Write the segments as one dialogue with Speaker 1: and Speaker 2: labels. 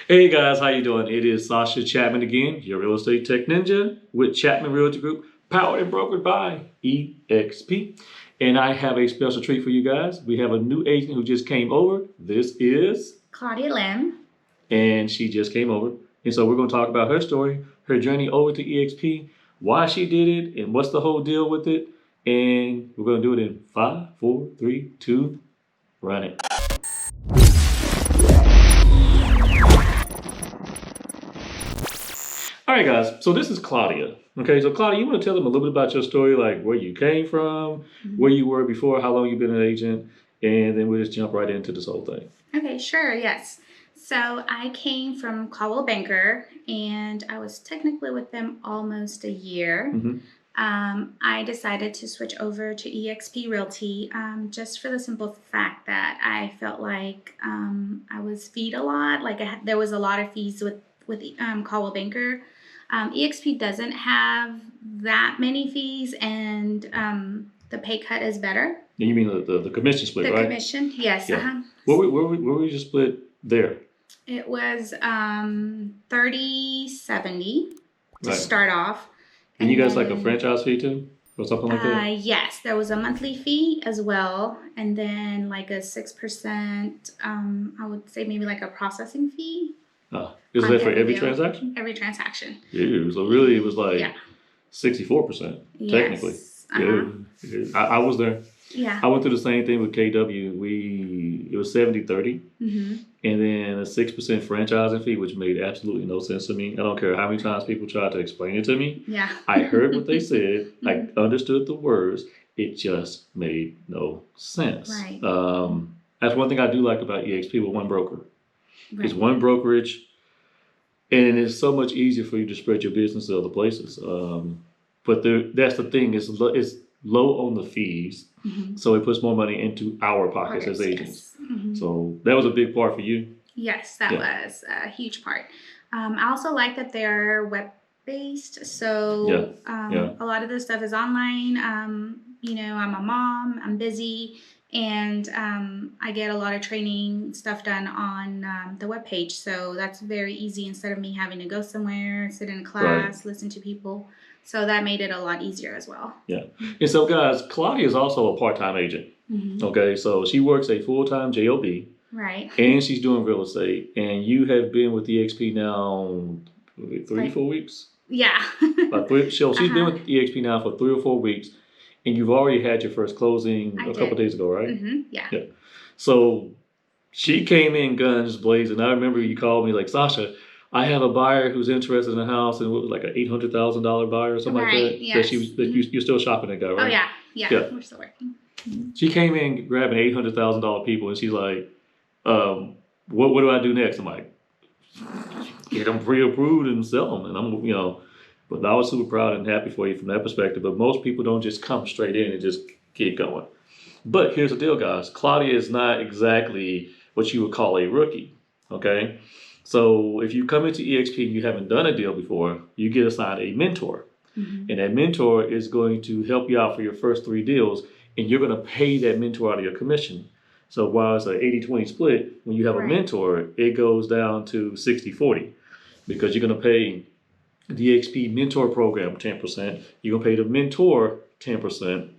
Speaker 1: Hey guys, how you doing? It is Sascha Chatman again, your real estate tech ninja with Chatman Realty Group, powered and brokered by eXp. And I have a special treat for you guys. We have a new agent who just came over. This is
Speaker 2: Claudia Lim.
Speaker 1: And she just came over. And so we're going to talk about her story, her journey over to eXp, why she did it, and what's the whole deal with it. And we're going to do it in 5, 4, 3, 2, run it. All right, guys. So this is Claudia. Okay, so Claudia, you want to tell them a little bit about your story, like where you came from, where you were before, how long you've been an agent, and then we'll just jump right into this whole thing.
Speaker 2: Okay, sure, yes. So I came from Caldwell Banker, and I was technically with them almost a year. I decided to switch over to eXp Realty just for the simple fact that I felt like I was feed a lot. Like there was a lot of fees with Caldwell Banker. eXp doesn't have that many fees, and the pay cut is better.
Speaker 1: And you mean the commission split, right?
Speaker 2: The commission, yes.
Speaker 1: Yeah. Where were you split there?
Speaker 2: It was 30/70 to start off.
Speaker 1: And you guys like a franchise fee too? Or something like that?
Speaker 2: Yes, there was a monthly fee as well. And then like a 6%, I would say maybe like a processing fee.
Speaker 1: Is that for every transaction?
Speaker 2: Every transaction.
Speaker 1: Yeah, so really it was like 64% technically.
Speaker 2: Yes.
Speaker 1: Yeah, I was there.
Speaker 2: Yeah.
Speaker 1: I went through the same thing with KW. It was 70/30, and then a 6% franchising fee, which made absolutely no sense to me. I don't care how many times people tried to explain it to me.
Speaker 2: Yeah.
Speaker 1: I heard what they said. I understood the words. It just made no sense.
Speaker 2: Right.
Speaker 1: That's one thing I do like about eXp with one broker.
Speaker 2: Right.
Speaker 1: It's one brokerage, and it's so much easier for you to spread your business to other places. But that's the thing. It's low on the fees, so it puts more money into our pockets as agents. Yes. So that was a big part for you.
Speaker 2: Yes, that was a huge part. I also like that they're web-based, so a lot of this stuff is online. I'm a mom, I'm busy, and I get a lot of training stuff done on the webpage, so that's very easy instead of me having to go somewhere, sit in a class, listen to people. So that made it a lot easier as well. Yeah.
Speaker 1: And so, guys, Claudia is also a part-time agent. Okay, so she works a full-time job.
Speaker 2: Right.
Speaker 1: And she's doing real estate. And you have been with eXp now 3-4 weeks?
Speaker 2: Yeah.
Speaker 1: So she's been with eXp now for 3 or 4 weeks. And you've already had your first closing a couple days ago, right?
Speaker 2: Yeah.
Speaker 1: So she came in guns blazing. I remember you called me like, Sascha, I have a buyer who's interested in a house, and it was like an $800,000 buyer or something like that.
Speaker 2: Yes.
Speaker 1: You're still shopping that guy, right?
Speaker 2: Oh yeah. We're still working.
Speaker 1: She came in grabbing $800,000 people, and she's like, "What do I do next?" I'm like, "Get them pre-approved and sell them." And but I was super proud and happy for you from that perspective. But most people don't just come straight in and just get going. But here's the deal, guys. Claudia is not exactly what you would call a rookie. Okay. So if you come into eXp and you haven't done a deal before, you get assigned a mentor. And that mentor is going to help you out for your first 3 deals, and you're going to pay that mentor out of your commission. So while it's an 80-20 split, when you have a mentor, it goes down to 60-40 because you're going to pay the eXp mentor program 10%, you're going to pay the mentor 10%,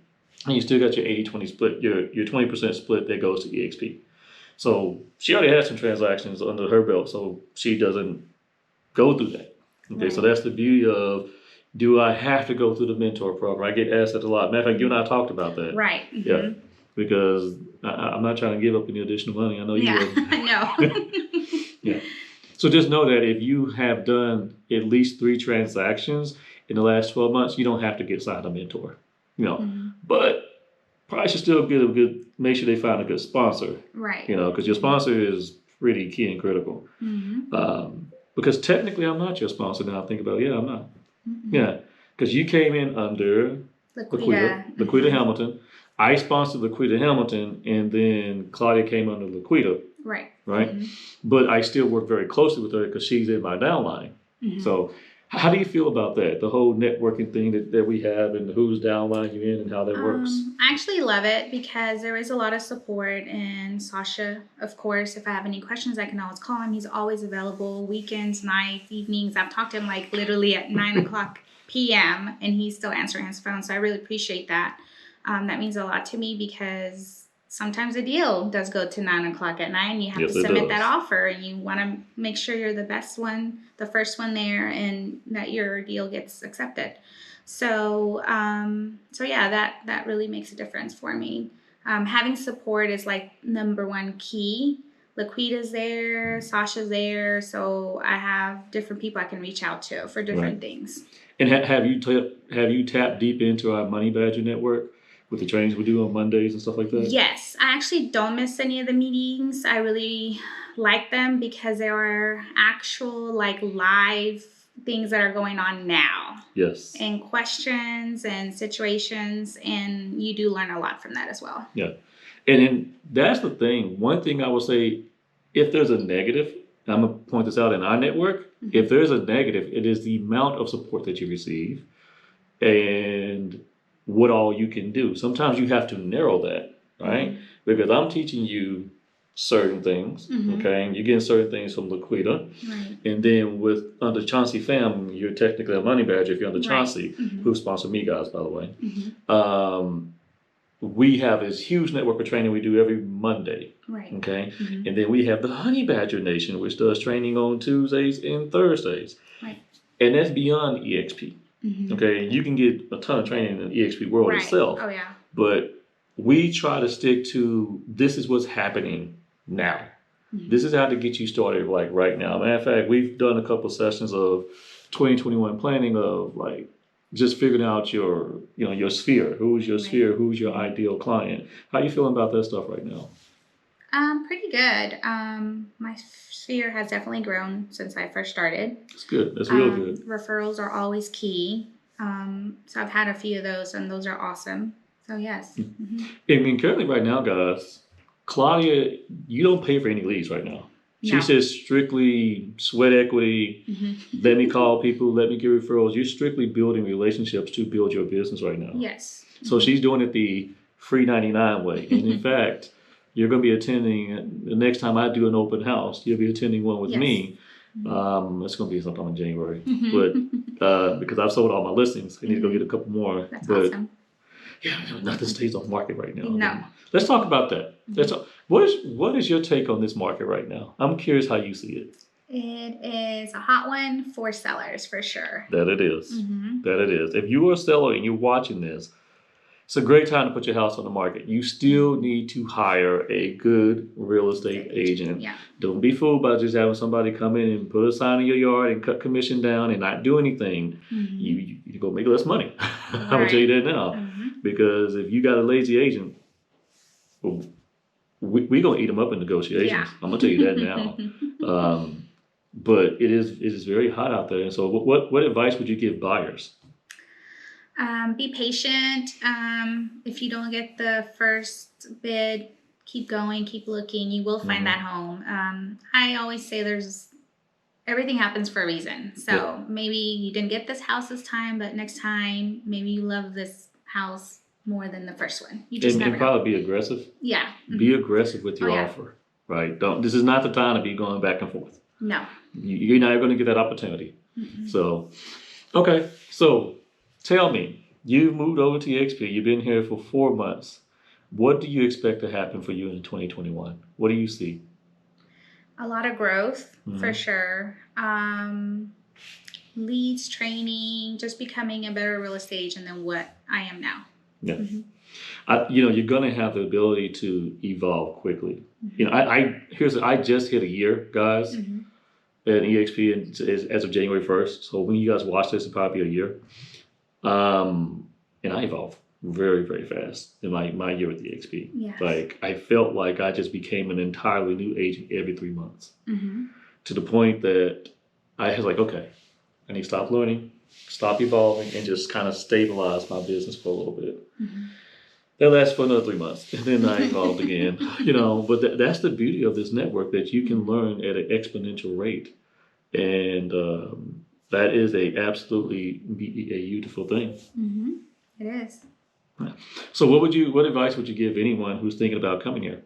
Speaker 1: and you still got your 80-20 split, your 20% split that goes to eXp. So she already has some transactions under her belt, so she doesn't go through that. Okay, so that's the beauty of, do I have to go through the mentor program? I get asked that a lot. Matter of fact, you and I talked about that.
Speaker 2: Right.
Speaker 1: Yeah, because I'm not trying to give up any additional money. I know you would.
Speaker 2: No.
Speaker 1: Yeah. So just know that if you have done at least 3 transactions in the last 12 months, you don't have to get signed a mentor. But probably should still make sure they find a good sponsor.
Speaker 2: Right.
Speaker 1: Because your sponsor is pretty key and critical. Because technically I'm not your sponsor now I think about it. Yeah, I'm not. Yeah, because you came in under Laquita Hamilton. I sponsored Laquita Hamilton, and then Claudia came under Laquita.
Speaker 2: Right.
Speaker 1: But I still work very closely with her because she's in my downline. So How do you feel about that? The whole networking thing that we have and who's downline you in and how that works?
Speaker 2: I actually love it because there is a lot of support, and Sascha, of course, if I have any questions, I can always call him. He's always available, weekends, nights, evenings. I've talked to him like literally at 9 o'clock p.m. and he's still answering his phone. So I really appreciate that. That means a lot to me because sometimes a deal does go to 9 o'clock at night and you have
Speaker 1: Yes,
Speaker 2: to
Speaker 1: it
Speaker 2: submit
Speaker 1: does.
Speaker 2: that offer, and you want to make sure you're the best one, the first one there, and that your deal gets accepted. So, so yeah, that really makes a difference for me. Having support is like number one key. Laquita's there, Sasha's there, so I have different people I can reach out to for different things.
Speaker 1: And have you tapped deep into our Money Badger network with the trainings we do on Mondays and stuff like that?
Speaker 2: Yes, I actually don't miss any of the meetings. I really like them because there are actual like live things that are going on now.
Speaker 1: Yes.
Speaker 2: And questions and situations, and you do learn a lot from that as well.
Speaker 1: Yeah. And then that's the thing. One thing I will say, if there's a negative, and I'm going to point this out in our network, if there's a negative, it is the amount of support that you receive and what all you can do. Sometimes you have to narrow that, right? Because I'm teaching you certain things, okay? And you're getting certain things from Laquita.
Speaker 2: Right.
Speaker 1: And then with under Chauncey Fam, you're technically a money badger if you're under Chauncey, who sponsored me guys, by the way. We have this huge network of training we do every Monday.
Speaker 2: Right.
Speaker 1: Okay. And then we have the Honey Badger Nation, which does training on Tuesdays and Thursdays.
Speaker 2: Right.
Speaker 1: And that's beyond eXp. Okay. You can get a ton of training in the eXp world itself.
Speaker 2: Oh yeah.
Speaker 1: But we try to stick to this is what's happening now. This is how to get you started like right now. Matter of fact, we've done a couple sessions of 2021 planning of like just figuring out your sphere. Who's your sphere? Who's your ideal client? How you feeling about that stuff right now?
Speaker 2: Pretty good. My sphere has definitely grown since I first started.
Speaker 1: That's good. That's real good.
Speaker 2: Referrals are always key. So I've had a few of those, and those are awesome. So yes.
Speaker 1: I mean, currently right now, guys, Claudia, you don't pay for any leads right now. She says strictly sweat equity. Let me call people. Let me get referrals. You're strictly building relationships to build your business right now.
Speaker 2: Yes.
Speaker 1: So she's doing it the free 99 way. And in fact, you're going to be attending the next time I do an open house. You'll be attending one with me. It's going to be sometime in January. But because I've sold all my listings, I need to go get a couple more.
Speaker 2: That's
Speaker 1: but
Speaker 2: awesome.
Speaker 1: yeah, nothing stays on market right now.
Speaker 2: No.
Speaker 1: Let's talk about that. What is your take on this market right now? I'm curious how you see it.
Speaker 2: It is a hot one for sellers for sure.
Speaker 1: That it is. That it is. If you are a seller and you're watching this, it's a great time to put your house on the market. You still need to hire a good real estate agent.
Speaker 2: Yeah.
Speaker 1: Don't be fooled by just having somebody come in and put a sign in your yard and cut commission down and not do anything. You go make less money. I'm going to tell you that now. Because if you got a lazy agent, well, we're going to eat them up in negotiations.
Speaker 2: Yeah.
Speaker 1: I'm going to tell you that now. But it is very hot out there. And so what advice would you give buyers?
Speaker 2: Be patient. If you don't get the first bid, keep going, keep looking. You will find that home. I always say everything happens for a reason. So maybe you didn't get this house this time, but next time, maybe you love this house more than the first one. You just never know.
Speaker 1: Probably be aggressive.
Speaker 2: Yeah.
Speaker 1: Be aggressive with your offer, right? This is not the time to be going back and forth.
Speaker 2: No.
Speaker 1: You're not going to get that opportunity. So, okay. So, tell me, you've moved over to eXp. You've been here for 4 months. What do you expect to happen for you in 2021? What do you see?
Speaker 2: A lot of growth, for sure. Leads, training, just becoming a better real estate agent than what I am now.
Speaker 1: Yeah. You're going to have the ability to evolve quickly. I just hit a year, guys, at eXp as of January 1st. So when you guys watch this, it'll probably be a year. And I evolved very, very fast in my year with eXp.
Speaker 2: Yes.
Speaker 1: Like I felt like I just became an entirely new agent every 3 months. To the point that I was like, okay, I need to stop learning, stop evolving, and just kind of stabilize my business for a little bit. That lasted for another 3 months, and then I evolved again. But that's the beauty of this network, that you can learn at an exponential rate. And that is absolutely a beautiful thing.
Speaker 2: Mm-hmm. It is.
Speaker 1: So what advice would you give anyone who's thinking about coming here?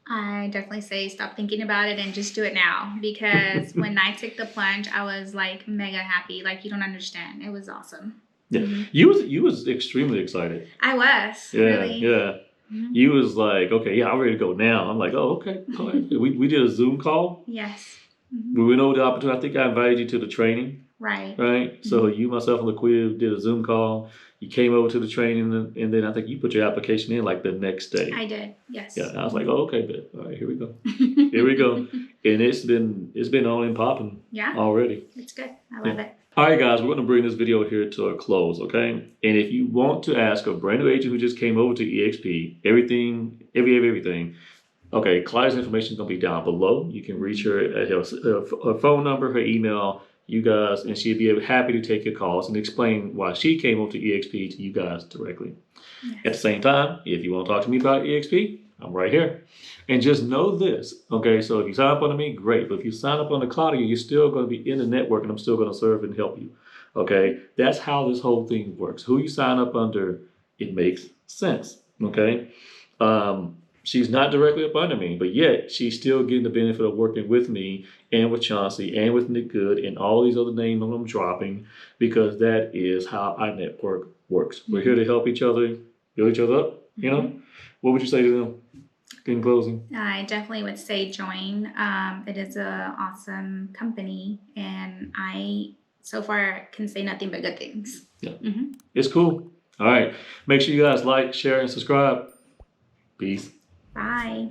Speaker 2: I definitely say stop thinking about it and just do it now, because when I took the plunge, I was like mega happy. Like, you don't understand. It was awesome.
Speaker 1: Yeah,
Speaker 2: Mm-hmm.
Speaker 1: you was extremely excited.
Speaker 2: I was.
Speaker 1: Yeah,
Speaker 2: Really.
Speaker 1: yeah.
Speaker 2: Mm-hmm.
Speaker 1: You was like, okay, yeah, I'm ready to go now. I'm like, oh, okay. All right. We did a Zoom call.
Speaker 2: Yes.
Speaker 1: We went over the opportunity. I think I invited you to the training.
Speaker 2: Right.
Speaker 1: Right. So you, myself, and LaQuia did a Zoom call. You came over to the training, and then I think you put your application in like the next day.
Speaker 2: I did. Yes.
Speaker 1: Yeah. I was like, oh, okay, bet. All right, here we go. Here we go. And it's been on and popping.
Speaker 2: Yeah.
Speaker 1: Already.
Speaker 2: It's good. I love it.
Speaker 1: All right, guys, we're going to bring this video here to a close, okay? And if you want to ask a brand new agent who just came over to eXp, everything, okay, Claudia's information is going to be down below. You can reach her at her phone number, her email, you guys, and she'd be happy to take your calls and explain why she came over to eXp to you guys directly.
Speaker 2: Yes.
Speaker 1: At the same time, if you want to talk to me about eXp, I'm right here. And just know this, okay? So if you sign up under me, great. But if you sign up under Claudia, you're still going to be in the network, and I'm still going to serve and help you, okay? That's how this whole thing works. Who you sign up under, it makes sense, okay? She's not directly up under me, but yet she's still getting the benefit of working with me and with Chauncey and with Nick Good and all these other names I'm dropping, because that is how our network works. We're here to help each other, build each other up, you know? What would you say to them in closing?
Speaker 2: I definitely would say join. It is an awesome company, and I so far can say nothing but good things.
Speaker 1: Yeah. It's cool. All right. Make sure you guys like, share, and subscribe. Peace.
Speaker 2: Bye.